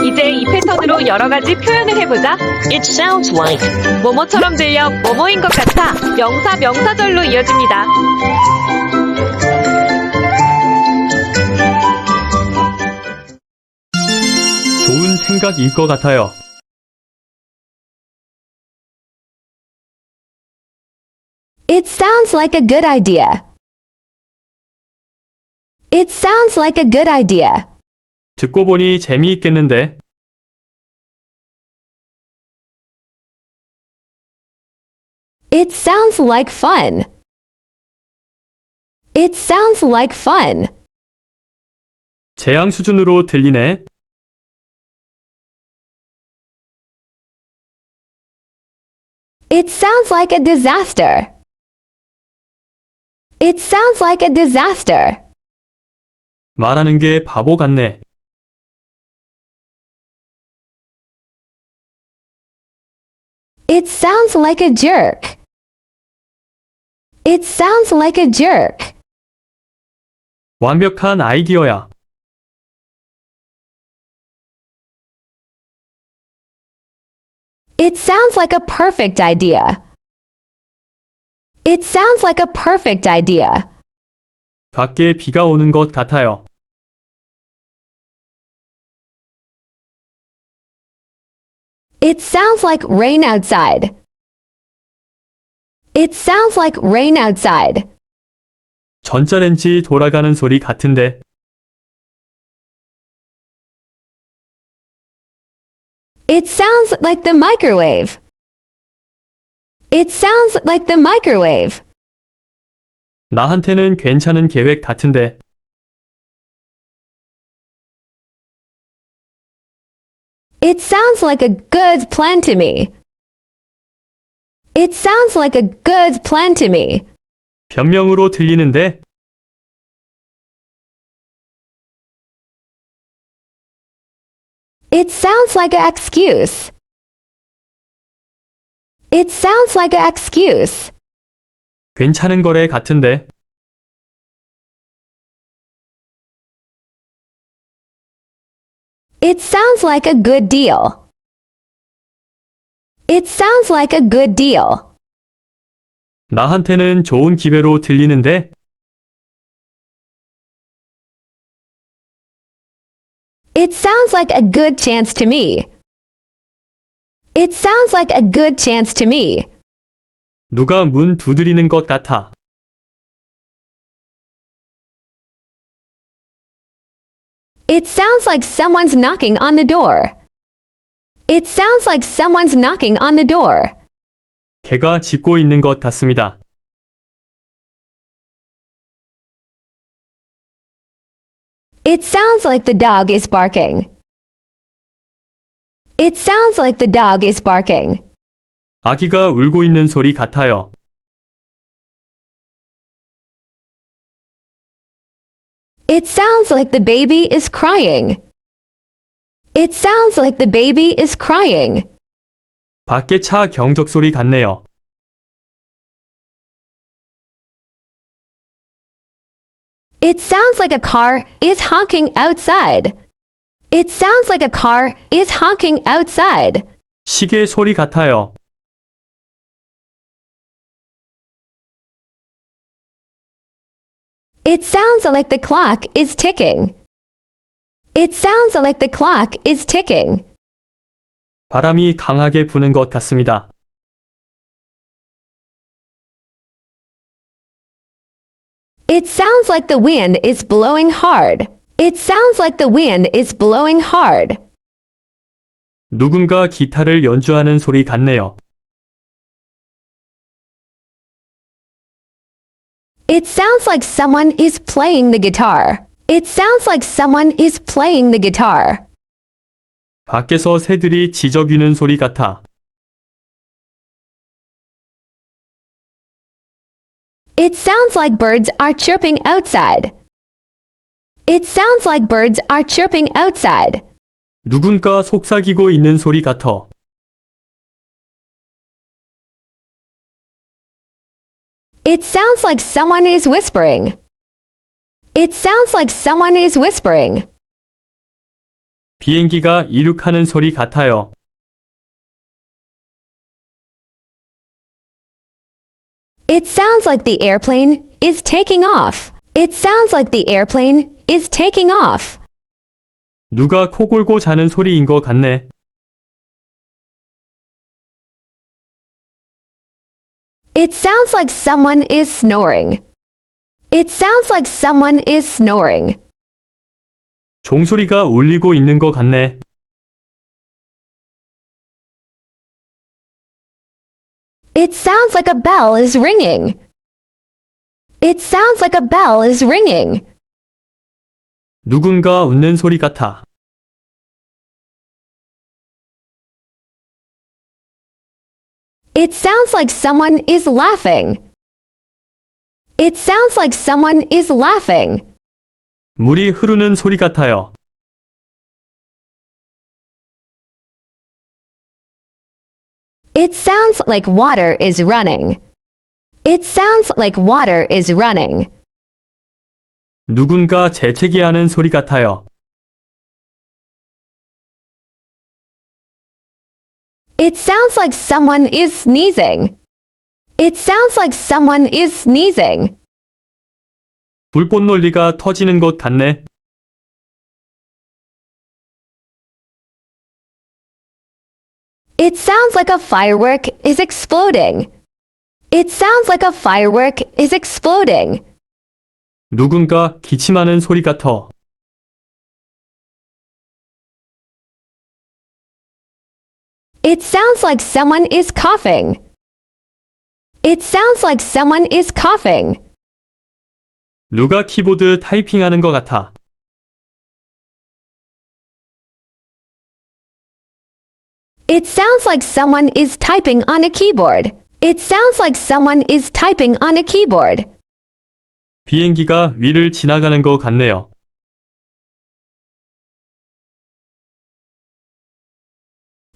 이제 이 패턴으로 여러 가지 표현을 해보자. It sounds like. 뭐뭐처럼 들려 뭐뭐인 것 같아. 명사절로 이어집니다. 좋은 생각일 것 같아요. It sounds like a good idea. It sounds like a good idea. 듣고 보니 재미있겠는데. It sounds like fun. It sounds like fun. 재앙 수준으로 들리네. It sounds like a disaster. It sounds like a disaster. 말하는 게 바보 같네. It sounds like a jerk. It sounds like a jerk. 완벽한 아이디어야. It sounds like a perfect idea. It sounds like a perfect idea. 밖에 비가 오는 것 같아요. It sounds like rain outside. It sounds like rain outside. 전자레인지 돌아가는 소리 같은데. It sounds like the microwave. It sounds like the microwave. 나한테는 괜찮은 계획 같은데. It sounds like a good plan to me. It sounds like a good plan to me. 변명으로 들리는데. It sounds like an excuse. It sounds like an excuse. 괜찮은 거래 같은데. It sounds like a good deal. It sounds like a good deal. 나한테는 좋은 기회로 들리는데. It sounds like a good chance to me. It sounds like a good chance to me. 누가 문 두드리는 것 같아. It sounds like someone's knocking on the door. It sounds like someone's knocking on the door. 개가 짖고 있는 것 같습니다. It sounds like the dog is barking. It sounds like the dog is barking. 아기가 울고 있는 소리 같아요. It sounds like the baby is crying. It sounds like the baby is crying. 밖에 차 경적 소리 같네요. It sounds like a car is honking outside. It sounds like a car is honking outside. 시계 소리 같아요. It sounds like the clock is ticking. It sounds like the clock is ticking. 바람이 강하게 부는 것 같습니다. It sounds like the wind is blowing hard. It sounds like the wind is blowing hard. 누군가 기타를 연주하는 소리 같네요. It sounds like someone is playing the guitar. It sounds like someone is playing the guitar. 밖에서 새들이 지저귀는 소리 같아. It sounds like birds are chirping outside. It sounds like birds are chirping outside. 누군가 속삭이고 있는 소리 같아. It sounds like someone is whispering. It sounds like someone is whispering. 비행기가 이륙하는 소리 같아요. It sounds like the airplane is taking off. It sounds like the airplane is taking off. 누가 코 골고 자는 소리인 것 같네. It sounds like someone is snoring. It sounds like someone is snoring. 종소리가 울리고 있는 것 같네. It sounds like a bell is ringing. It sounds like a bell is ringing. 누군가 웃는 소리 같아. It sounds like someone is laughing. It sounds like someone is laughing. 물이 흐르는 소리 같아요. It sounds like water is running. It sounds like water is running. 누군가 재채기하는 소리 같아요. It sounds like someone is sneezing. It sounds like someone is sneezing. 불꽃 논리가 터지는 것 같네. It sounds like a firework is exploding. It sounds like a firework is exploding. 누군가 기침하는 소리 같아. It sounds like someone is coughing. It sounds like someone is coughing. 누가 키보드 타이핑하는 것 같아. It sounds like someone is typing on a keyboard. It sounds like someone is typing on a keyboard. 비행기가 위를 지나가는 것 같네요.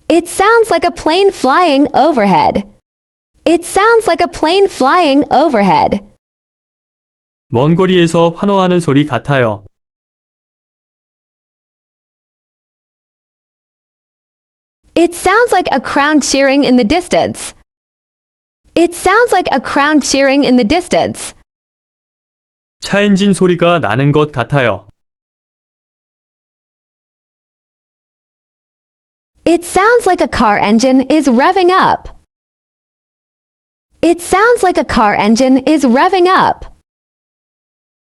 It sounds like a plane flying overhead. It sounds like a plane flying overhead. 먼 거리에서 환호하는 소리 같아요. It sounds like a crowd cheering in the distance. It sounds like a crowd cheering in the distance. 차 엔진 소리가 나는 것 같아요. It sounds like a car engine is revving up. It sounds like a car engine is revving up.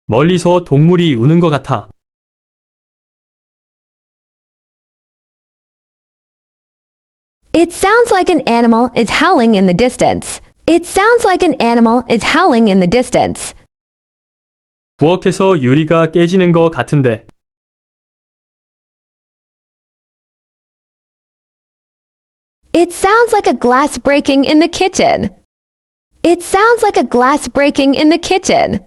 멀리서 동물이 우는 것 같아. It sounds like an animal is howling in the distance. It sounds like an animal is howling in the distance. 부엌에서 유리가 깨지는 것 같은데. It sounds like a glass breaking in the kitchen. It sounds like a glass breaking in the kitchen.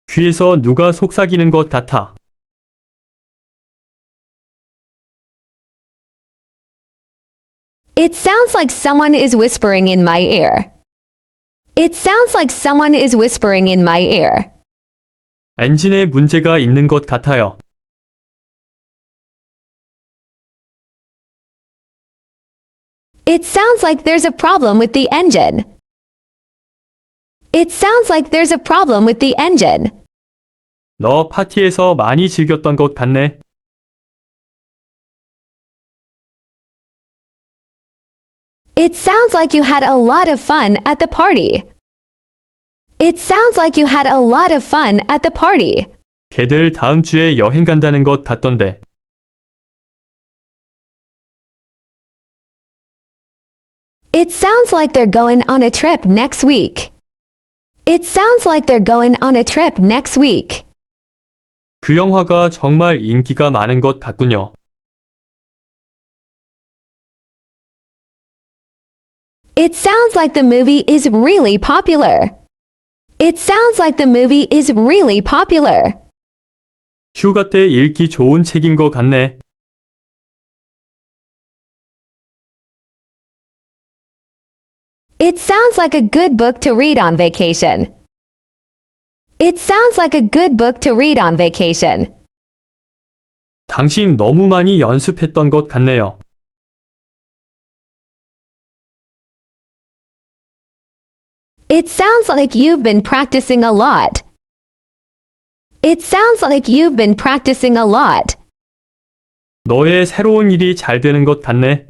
귀에서 누가 속삭이는 것 같아. It sounds like someone is whispering in my ear. It sounds like someone is whispering in my ear. 엔진에 문제가 있는 것 같아요. It sounds like there's a problem with the engine. It sounds like there's a problem with the engine. 너 파티에서 많이 즐겼던 것 같네. It sounds like you had a lot of fun at the party. It sounds like you had a lot of fun at the party. 걔들 다음 주에 여행 간다는 것 같던데. It sounds like they're going on a trip next week. It sounds like they're going on a trip next week. 그 영화가 정말 인기가 많은 것 같군요. It sounds like the movie is really popular. It sounds like the movie is really popular. 휴가 때 읽기 좋은 책인 것 같네. It sounds like a good book to read on vacation. It sounds like a good book to read on vacation. 당신 너무 많이 연습했던 것 같네요. It sounds like you've been practicing a lot. It sounds like you've been practicing a lot. 너의 새로운 일이 잘 되는 것 같네.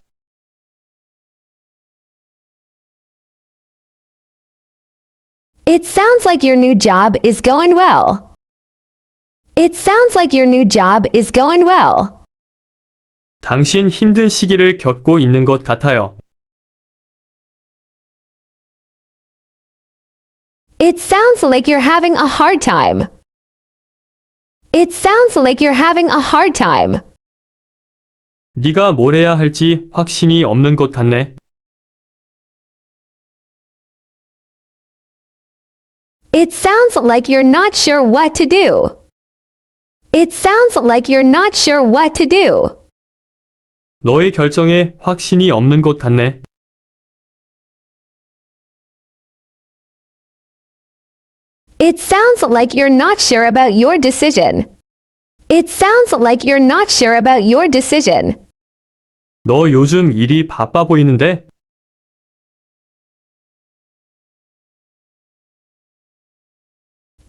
It sounds like your new job is going well. It sounds like your new job is going well. 당신 힘든 시기를 겪고 있는 것 같아요. It sounds like you're having a hard time. It sounds like you're having a hard time. 네가 뭘 해야 할지 확신이 없는 것 같네. It sounds like you're not sure what to do. It sounds like you're not sure what to do. 너의 결정에 확신이 없는 것 같네. It sounds like you're not sure about your decision. It sounds like you're not sure about your decision. 너 요즘 일이 바빠 보이는데?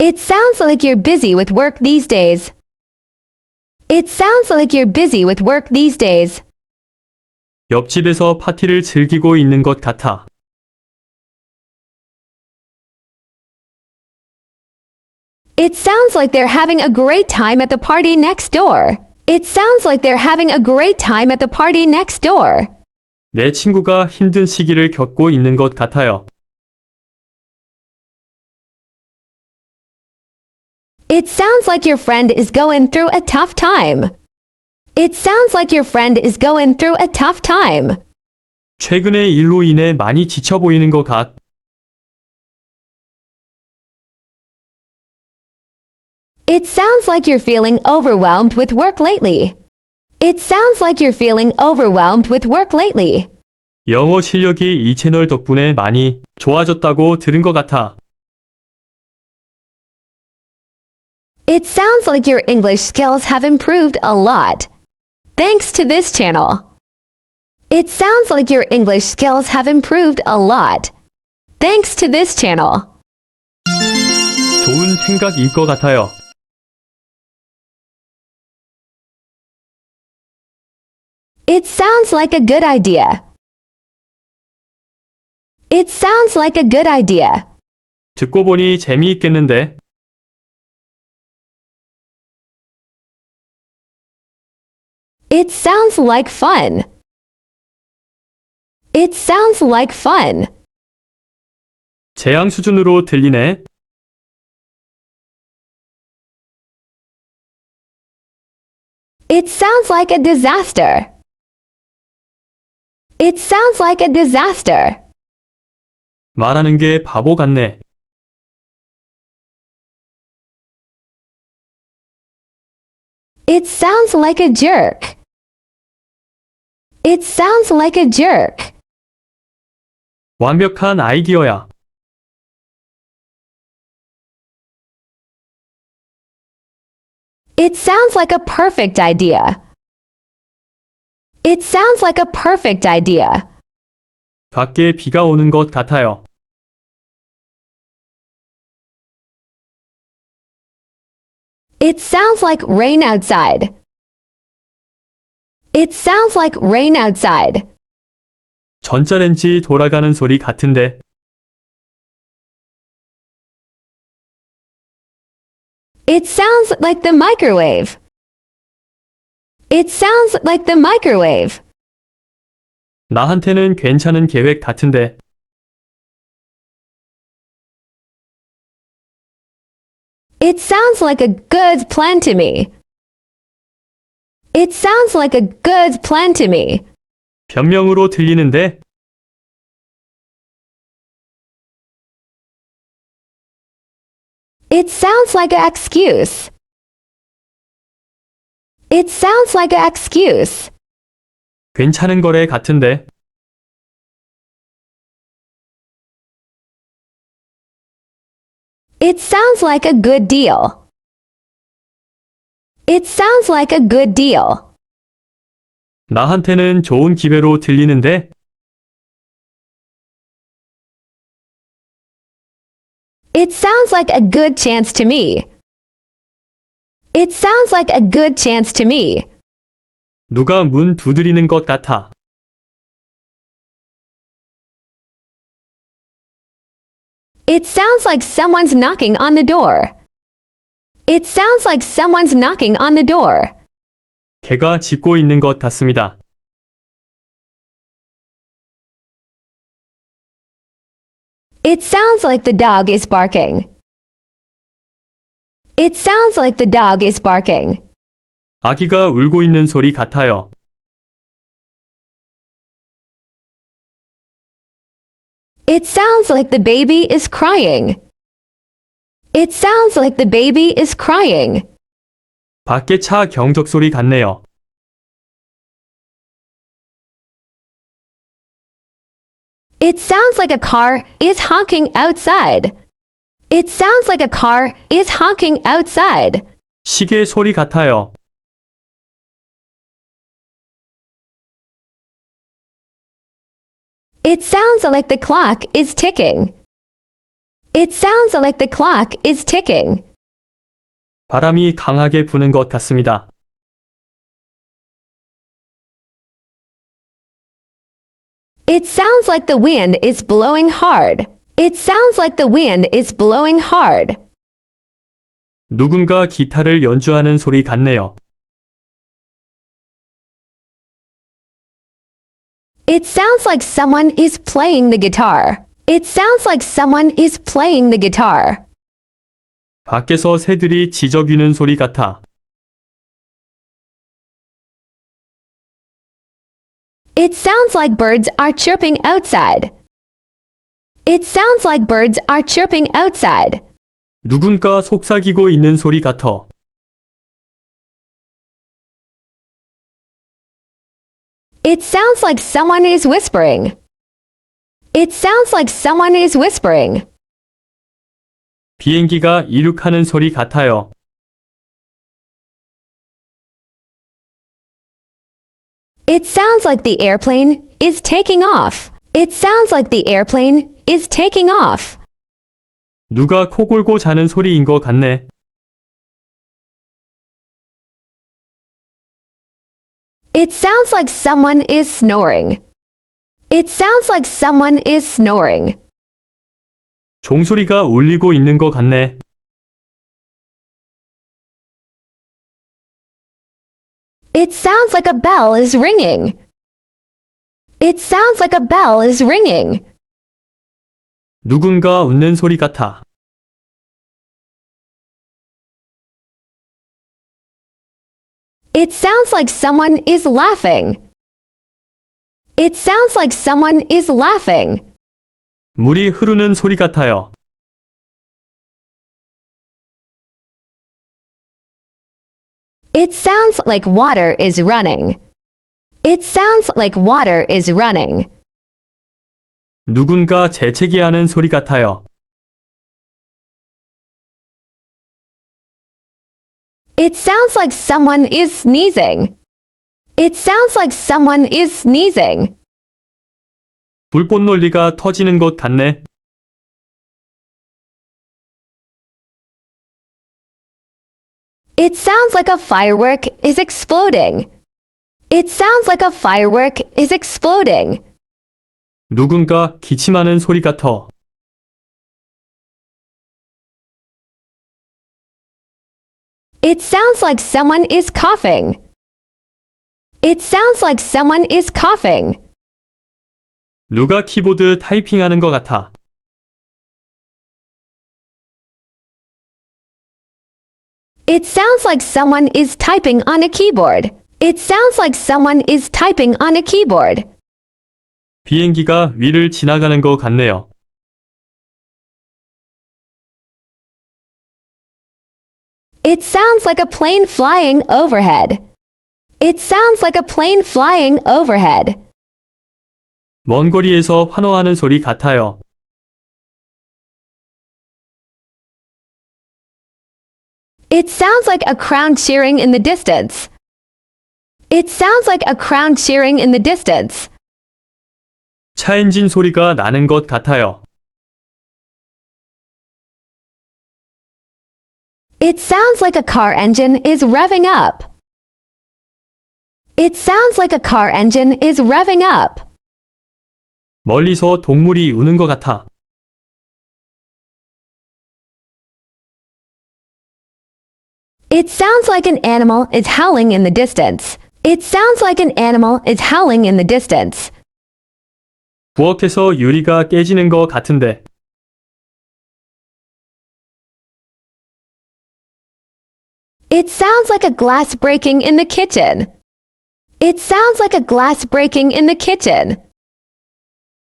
It sounds like you're busy with work these days. It sounds like you're busy with work these days. 옆집에서 파티를 즐기고 있는 것 같아. It sounds like they're having a great time at the party next door. It sounds like they're having a great time at the party next door. 내 친구가 힘든 시기를 겪고 있는 것 같아요. It sounds like your friend is going through a tough time. It sounds like your friend is going through a tough time. 최근에 일로 인해 많이 지쳐 보이는 것 같. It sounds like you're feeling overwhelmed with work lately. It sounds like you're feeling overwhelmed with work lately. 영어 실력이 이 채널 덕분에 많이 좋아졌다고 들은 것 같아. It sounds like your English skills have improved a lot. Thanks to this channel. It sounds like your English skills have improved a lot. Thanks to this channel. 좋은 생각일 것 같아요. It sounds like a good idea. It sounds like a good idea. 듣고 보니 재미있겠는데? It sounds like fun. It sounds like fun. 재앙 수준으로 들리네. It sounds like a disaster. It sounds like a disaster. 말하는 게 바보 같네. It sounds like a jerk. It sounds like a jerk. 완벽한 아이디어야. It sounds like a perfect idea. It sounds like a perfect idea. 밖에 비가 오는 것 같아요. It sounds like rain outside. It sounds like rain outside. 전자레인지 돌아가는 소리 같은데. It sounds like the microwave. It sounds like the microwave. 나한테는 괜찮은 계획 같은데. It sounds like a good plan to me. It sounds like a good plan to me. 변명으로 들리는데. It sounds like an excuse. It sounds like an excuse. 괜찮은 거래 같은데. It sounds like a good deal. It sounds like a good deal. 나한테는 좋은 기회로 들리는데? It sounds like a good chance to me. It sounds like a good chance to me. 누가 문 두드리는 것 같아. It sounds like someone's knocking on the door. It sounds like someone's knocking on the door. 개가 짖고 있는 것 같습니다. It sounds like the dog is barking. It sounds like the dog is barking. 아기가 울고 있는 소리 같아요. It sounds like the baby is crying. It sounds like the baby is crying. 밖에 차 경적 소리 같네요. It sounds like a car is honking outside. It sounds like a car is honking outside. 시계 소리 같아요. It sounds like the clock is ticking. It sounds like the clock is ticking. 바람이 강하게 부는 것 같습니다. It sounds like the wind is blowing hard. It sounds like the wind is blowing hard. 누군가 기타를 연주하는 소리 같네요. It sounds like someone is playing the guitar. It sounds like someone is playing the guitar. 밖에서 새들이 지저귀는 소리 같아. It sounds like birds are chirping outside. It sounds like birds are chirping outside. 누군가 속삭이고 있는 소리 같아. It sounds like someone is whispering. It sounds like someone is whispering. 비행기가 이륙하는 소리 같아요. It sounds like the airplane is taking off. It sounds like the airplane is taking off. 누가 코 골고 자는 소리인 것 같네. It sounds like someone is snoring. It sounds like someone is snoring. 종소리가 울리고 있는 것 같네. It sounds like a bell is ringing. It sounds like a bell is ringing. 누군가 웃는 소리 같아. It sounds like someone is laughing. It sounds like someone is laughing. 물이 흐르는 소리 같아요. It sounds like water is running. It sounds like water is running. 누군가 재채기하는 소리 같아요. It sounds like someone is sneezing. It sounds like someone is sneezing. 불꽃 논리가 터지는 것 같네. It sounds like a firework is exploding. It sounds like a firework is exploding. 누군가 기침하는 소리 같아. It sounds like someone is coughing. It sounds like someone is coughing. 누가 키보드 타이핑하는 것 같아. It sounds like someone is typing on a keyboard. It sounds like someone is typing on a keyboard. 비행기가 위를 지나가는 것 같네요. It sounds like a plane flying overhead. It sounds like a plane flying overhead. 먼 거리에서 환호하는 소리 같아요. It sounds like a crowd cheering in the distance. It sounds like a crowd cheering in the distance. 차 엔진 소리가 나는 것 같아요. It sounds like a car engine is revving up. It sounds like a car engine is revving up. 멀리서 동물이 우는 것 같아. It sounds like an animal is howling in the distance. It sounds like an animal is howling in the distance. 부엌에서 유리가 깨지는 것 같은데. It sounds like a glass breaking in the kitchen. It sounds like a glass breaking in the kitchen.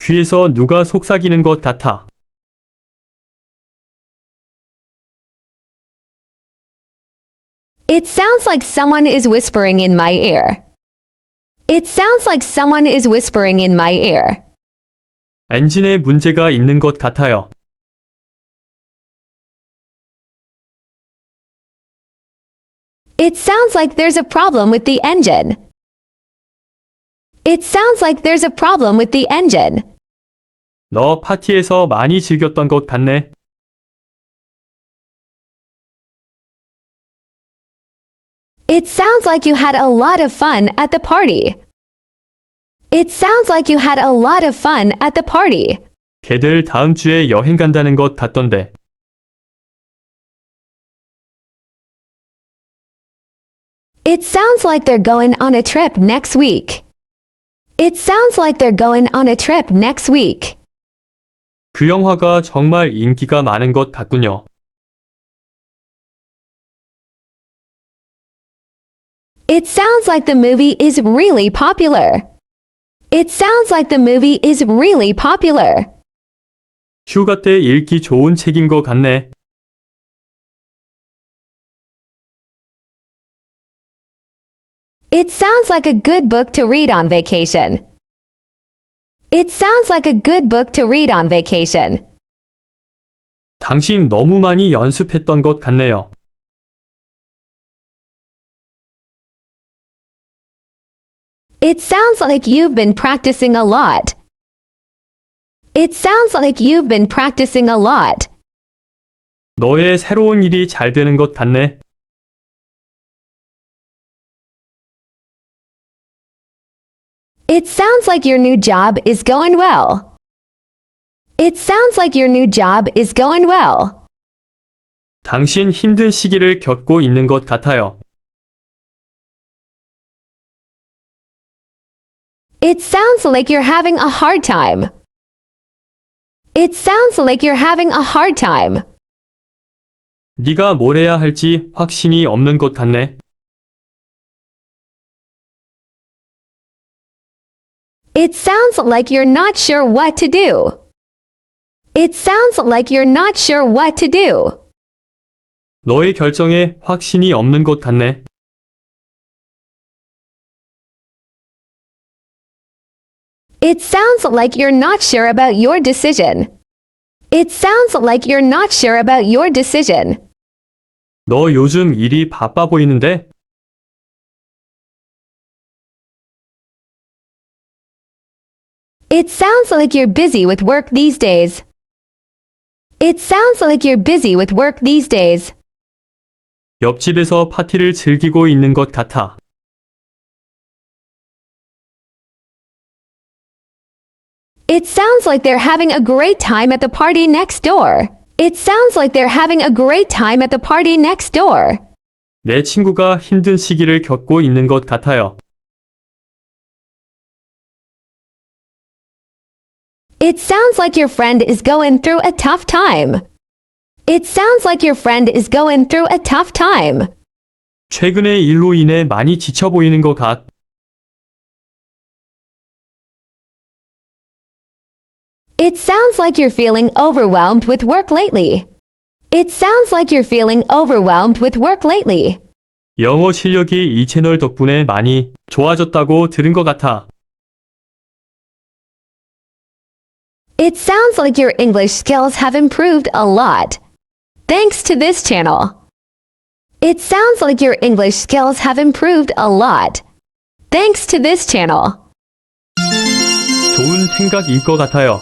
귀에서 누가 속삭이는 것 같아. It sounds like someone is whispering in my ear. It sounds like someone is whispering in my ear. 엔진에 문제가 있는 것 같아요. It sounds like there's a problem with the engine. It sounds like there's a problem with the engine. 너 파티에서 많이 즐겼던 것 같네. It sounds like you had a lot of fun at the party. It sounds like you had a lot of fun at the party. 걔들 다음 주에 여행 간다는 것 같던데. It sounds like they're going on a trip next week. It sounds like they're going on a trip next week. 그 영화가 정말 인기가 많은 것 같군요. It sounds like the movie is really popular. It sounds like the movie is really popular. 휴가 때 읽기 좋은 책인 것 같네. It sounds like a good book to read on vacation. It sounds like a good book to read on vacation. 당신 너무 많이 연습했던 것 같네요. It sounds like you've been practicing a lot. It sounds like you've been practicing a lot. 너의 새로운 일이 잘 되는 것 같네. It sounds like your new job is going well. It sounds like your new job is going well. 당신 힘든 시기를 겪고 있는 것 같아요. It sounds like you're having a hard time. It sounds like you're having a hard time. 네가 뭘 해야 할지 확신이 없는 것 같네. It sounds like you're not sure what to do. It sounds like you're not sure what to do. 너의 결정에 확신이 없는 것 같네. It sounds like you're not sure about your decision. It sounds like you're not sure about your decision. 너 요즘 일이 바빠 보이는데? It sounds like you're busy with work these days. It sounds like you're busy with work these days. 옆집에서 파티를 즐기고 있는 것 같아. It sounds like they're having a great time at the party next door. It sounds like they're having a great time at the party next door. 내 친구가 힘든 시기를 겪고 있는 것 같아요. It sounds like your friend is going through a tough time. It sounds like your friend is going through a tough time. 최근에 일로 인해 많이 지쳐 보이는 것 같. It sounds like you're feeling overwhelmed with work lately. It sounds like you're feeling overwhelmed with work lately. 영어 실력이 이 채널 덕분에 많이 좋아졌다고 들은 것 같아. It sounds like your English skills have improved a lot. Thanks to this channel. It sounds like your English skills have improved a lot. Thanks to this channel. 좋은 생각일 것 같아요.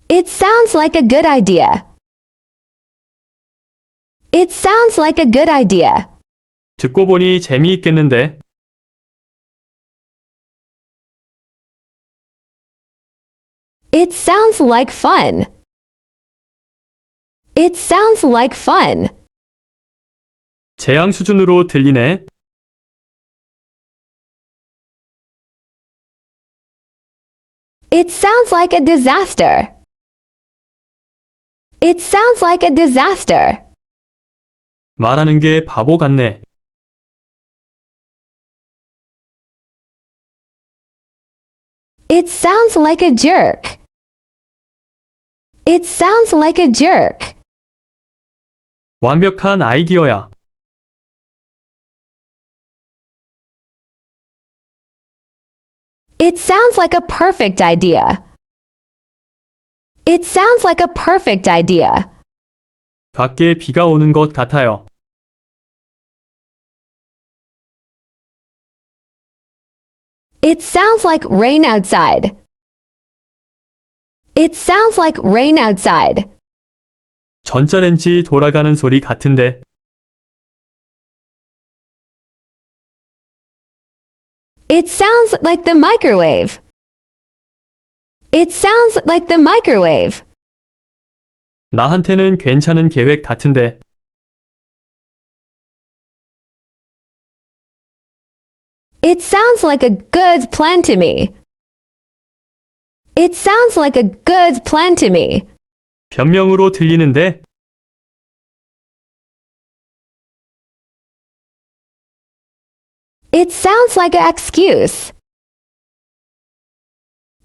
It sounds like a good idea. It sounds like a good idea. 듣고 보니 재미있겠는데? It sounds like fun. It sounds like fun. 재앙 수준으로 들리네. It sounds like a disaster. It sounds like a disaster. 말하는 게 바보 같네. It sounds like a jerk. It sounds like a jerk. 완벽한 아이디어야. It sounds like a perfect idea. It sounds like a perfect idea. 밖에 비가 오는 것 같아요. It sounds like rain outside. It sounds like rain outside. 전자레인지 돌아가는 소리 같은데. It sounds like the microwave. It sounds like the microwave. 나한테는 괜찮은 계획 같은데. It sounds like a good plan to me. It sounds like a good plan to me. 변명으로 들리는데. It sounds like an excuse.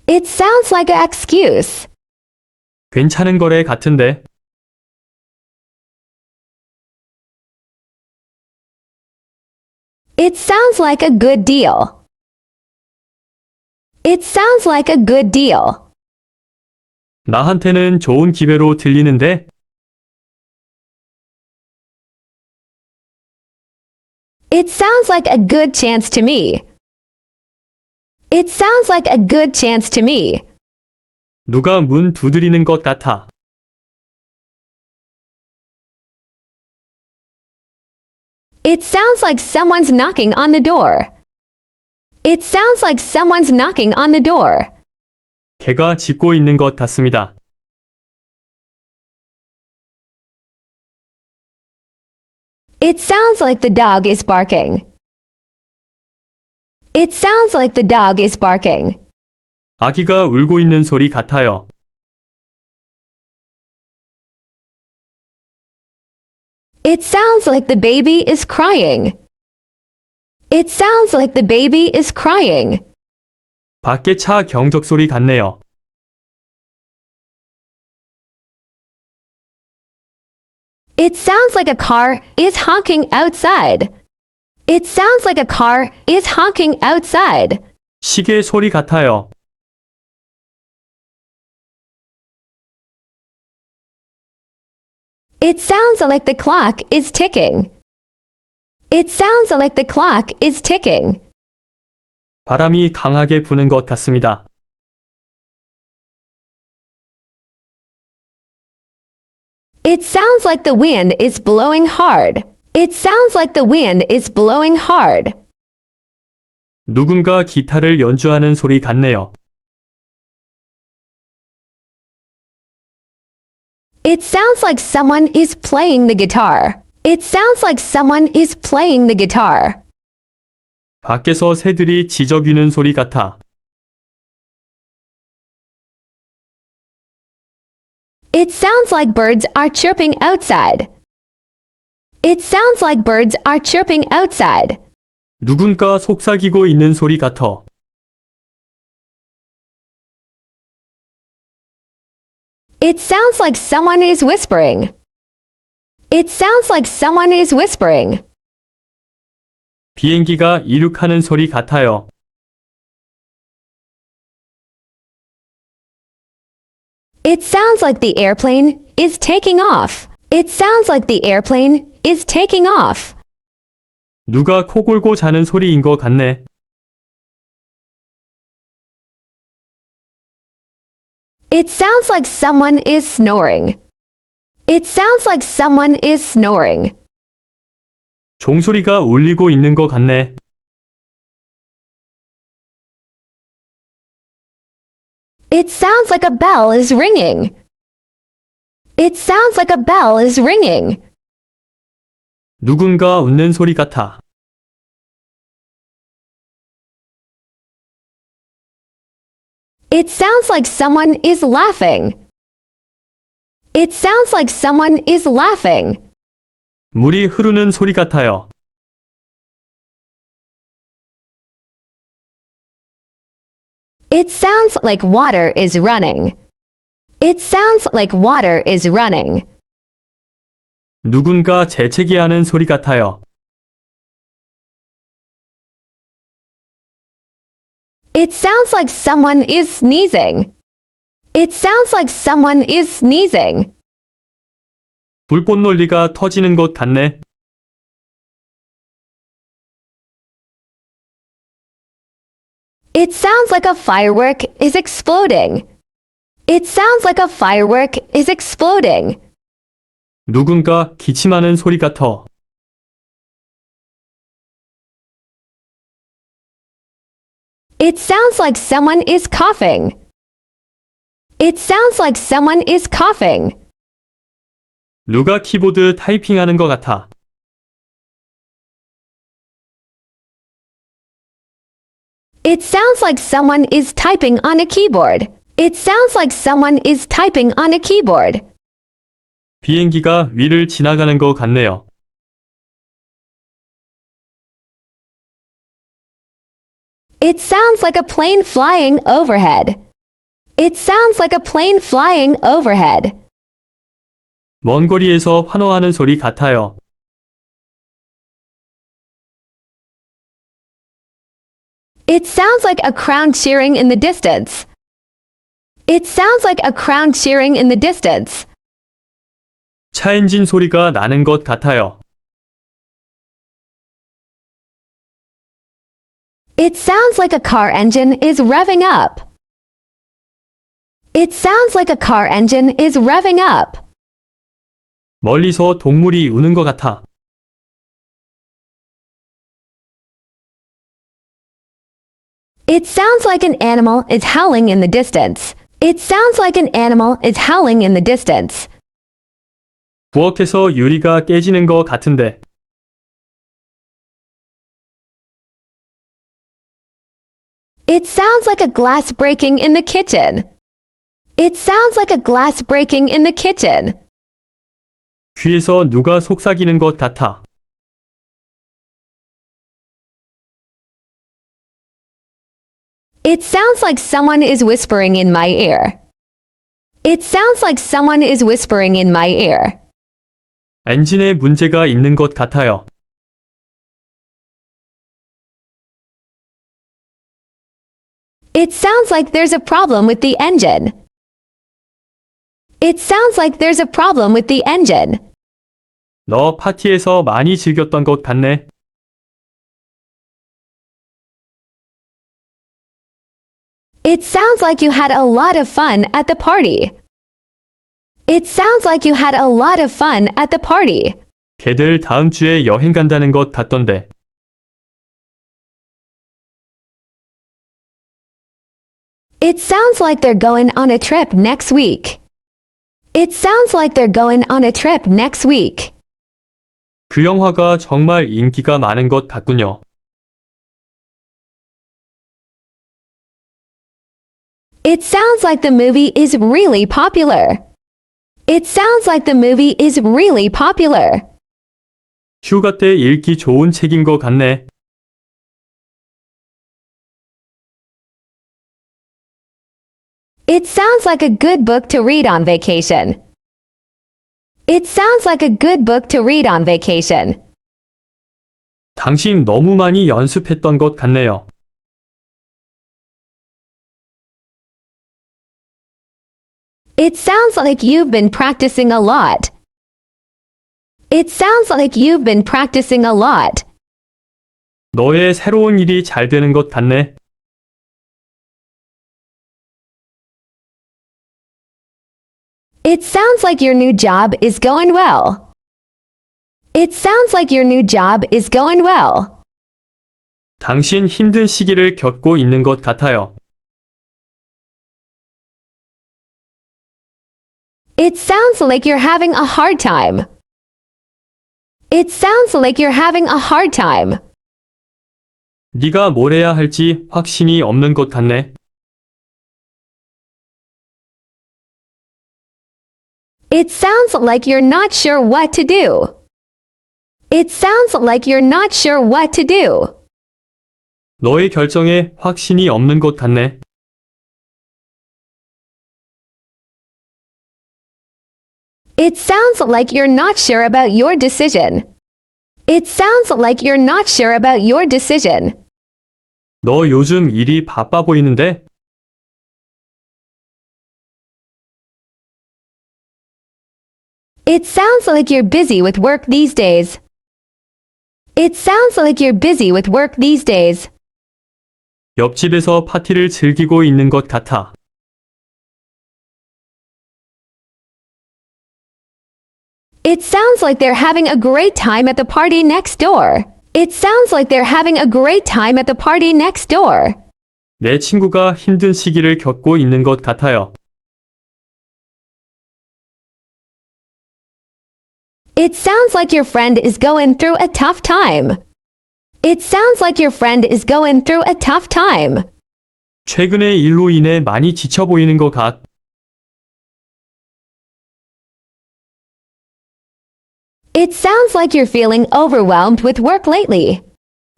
It sounds like an excuse. 괜찮은 거래 같은데. It sounds like a good deal. It sounds like a good deal. 나한테는 좋은 기회로 들리는데. It sounds like a good chance to me. It sounds like a good chance to me. 누가 문 두드리는 것 같아. It sounds like someone's knocking on the door. It sounds like someone's knocking on the door. 개가 짖고 있는 것 같습니다. It sounds like the dog is barking. It sounds like the dog is barking. 아기가 울고 있는 소리 같아요. It sounds like the baby is crying. It sounds like the baby is crying. 밖에 차 경적 소리 같네요. It sounds like a car is honking outside. It sounds like a car is honking outside. 시계 소리 같아요. It sounds like the clock is ticking. It sounds like the clock is ticking. 바람이 강하게 부는 것 같습니다. It sounds like the wind is blowing hard. It sounds like the wind is blowing hard. 누군가 기타를 연주하는 소리 같네요. It sounds like someone is playing the guitar. It sounds like someone is playing the guitar. 밖에서 새들이 지저귀는 소리 같아. It sounds like birds are chirping outside. It sounds like birds are chirping outside. 누군가 속삭이고 있는 소리 같아. It sounds like someone is whispering. It sounds like someone is whispering. 비행기가 이륙하는 소리 같아요. It sounds like the airplane is taking off. It sounds like the airplane is taking off. 누가 코 골고 자는 소리인 것 같네. It sounds like someone is snoring. It sounds like someone is snoring. 종소리가 울리고 있는 것 같네. It sounds like a bell is ringing. It sounds like a bell is ringing. 누군가 웃는 소리 같아. It sounds like someone is laughing. It sounds like someone is laughing. 물이 흐르는 소리 같아요. It sounds like water is running. It sounds like water is running. 누군가 재채기하는 소리 같아요. It sounds like someone is sneezing. It sounds like someone is sneezing. 불꽃 논리가 터지는 것 같네. It sounds like a firework is exploding. It sounds like a firework is exploding. 누군가 기침하는 소리 같아. It sounds like someone is coughing. It sounds like someone is coughing. 누가 키보드 타이핑하는 것 같아. It sounds like someone is typing on a keyboard. It sounds like someone is typing on a keyboard. 비행기가 위를 지나가는 것 같네요. It sounds like a plane flying overhead. It sounds like a plane flying overhead. 먼 거리에서 환호하는 소리 같아요. It sounds like a crowd cheering in the distance. It sounds like a crowd cheering in the distance. 차 엔진 소리가 나는 것 같아요. It sounds like a car engine is revving up. It sounds like a car engine is revving up. 멀리서 동물이 우는 것 같아. It sounds like an animal is howling in the distance. It sounds like an animal is howling in the distance. 부엌에서 유리가 깨지는 것 같은데. It sounds like a glass breaking in the kitchen. It sounds like a glass breaking in the kitchen. 귀에서 누가 속삭이는 것 같아. It sounds like someone is whispering in my ear. It sounds like someone is whispering in my ear. 엔진에 문제가 있는 것 같아요. It sounds like there's a problem with the engine. It sounds like there's a problem with the engine. 너 파티에서 많이 즐겼던 것 같네. It sounds like you had a lot of fun at the party. It sounds like you had a lot of fun at the party. 걔들 다음 주에 여행 간다는 것 같던데. It sounds like they're going on a trip next week. It sounds like they're going on a trip next week. 그 영화가 정말 인기가 많은 것 같군요. It sounds like the movie is really popular. It sounds like the movie is really popular. 휴가 때 읽기 좋은 책인 것 같네. It sounds like a good book to read on vacation. It sounds like a good book to read on vacation. 당신 너무 많이 연습했던 것 같네요. It sounds like you've been practicing a lot. It sounds like you've been practicing a lot. 너의 새로운 일이 잘 되는 것 같네. It sounds like your new job is going well. It sounds like your new job is going well. 당신 힘든 시기를 겪고 있는 것 같아요. It sounds like you're having a hard time. It sounds like you're having a hard time. 네가 뭘 해야 할지 확신이 없는 것 같네. It sounds like you're not sure what to do. It sounds like you're not sure what to do. 너의 결정에 확신이 없는 것 같네. It sounds like you're not sure about your decision. It sounds like you're not sure about your decision. 너 요즘 일이 바빠 보이는데? It sounds like you're busy with work these days. It sounds like you're busy with work these days. 옆집에서 파티를 즐기고 있는 것 같아. It sounds like they're having a great time at the party next door. It sounds like they're having a great time at the party next door. 내 친구가 힘든 시기를 겪고 있는 것 같아요. It sounds like your friend is going through a tough time. It sounds like your friend is going through a tough time. 최근에 일로 인해 많이 지쳐 보이는 것 같. It sounds like you're feeling overwhelmed with work lately.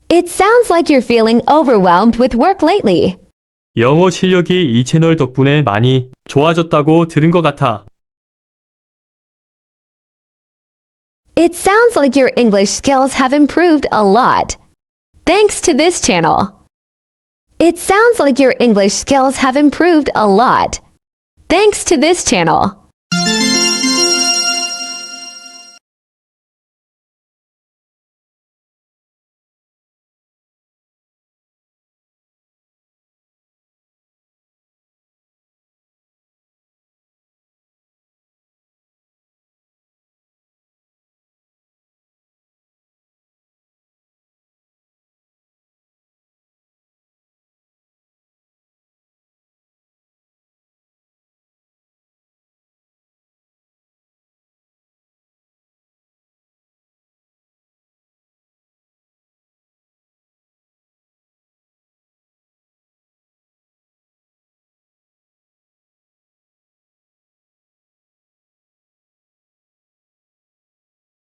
It sounds like you're feeling overwhelmed with work lately. 영어 실력이 이 채널 덕분에 많이 좋아졌다고 들은 것 같아. It sounds like your English skills have improved a lot. Thanks to this channel. It sounds like your English skills have improved a lot. Thanks to this channel.